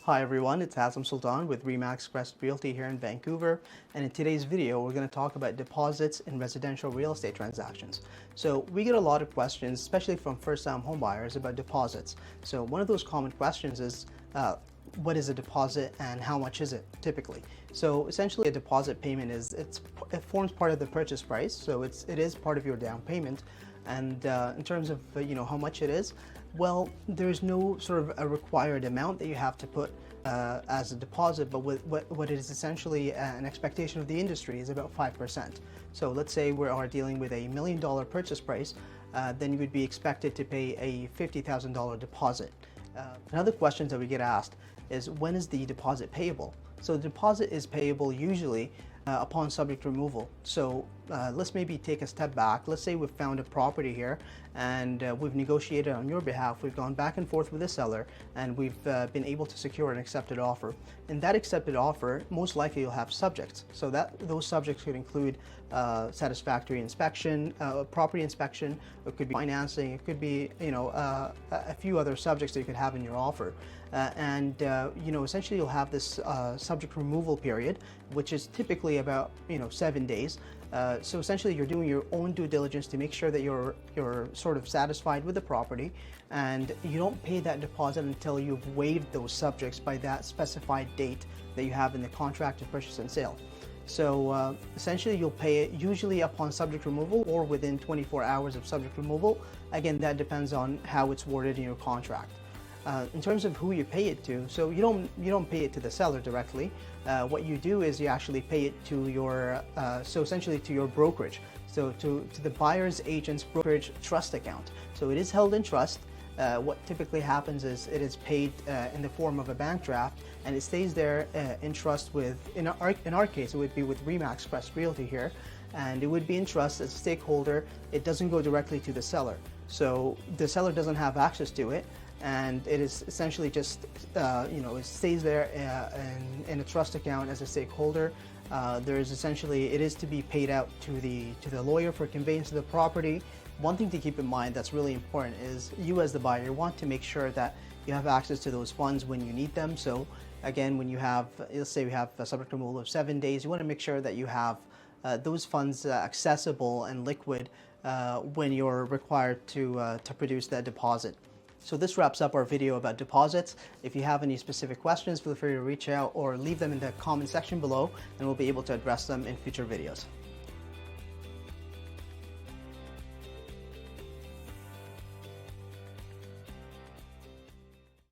Hi everyone, it's Hazem Sultan with Remax Realty here in Vancouver, and in today's video we're going to talk about deposits in residential real estate transactions. So we get a lot of questions, especially from first-time home buyers, about deposits. So one of those common questions is what is a deposit and how much is it typically? So essentially a deposit payment it forms part of the purchase price, so it is part of your down payment. And in terms of how much it is, well, there's no sort of a required amount that you have to put as a deposit, but what is essentially an expectation of the industry is about 5%. So let's say we are dealing with $1 million purchase price, then you would be expected to pay a $50,000 deposit. Another question that we get asked is, when is the deposit payable? So the deposit is payable usually upon subject removal. So let's maybe take a step back. Let's say we've found a property here and we've negotiated on your behalf. We've gone back and forth with the seller and we've been able to secure an accepted offer. In that accepted offer, most likely you'll have subjects. So those subjects could include satisfactory inspection, property inspection, it could be financing, it could be a few other subjects that you could have in your offer. Essentially you'll have this subject removal period, which is typically about 7 days. So essentially you're doing your own due diligence to make sure that you're sort of satisfied with the property, and you don't pay that deposit until you've waived those subjects by that specified date that you have in the contract of purchase and sale. So essentially you'll pay it usually upon subject removal or within 24 hours of subject removal. Again, that depends on how it's worded in your contract. In terms of who you pay it to, so you don't pay it to the seller directly. What you do is you actually pay it to your essentially to your brokerage, so to the buyer's agent's brokerage trust account. So it is held in trust. What typically happens is it is paid in the form of a bank draft, and it stays there in trust with, in our case, it would be with Remax Realty here, and it would be in trust as a stakeholder. It doesn't go directly to the seller, so the seller doesn't have access to it, and it is essentially just it stays there in a trust account as a stakeholder. It is to be paid out to the lawyer for conveyance of the property. One thing to keep in mind that's really important is you as the buyer want to make sure that you have access to those funds when you need them. So again, when you have, let's say we have a subject removal of 7 days, you want to make sure that you have those funds accessible and liquid when you're required to produce that deposit. So this wraps up our video about deposits. If you have any specific questions, feel free to reach out or leave them in the comment section below, and we'll be able to address them in future videos.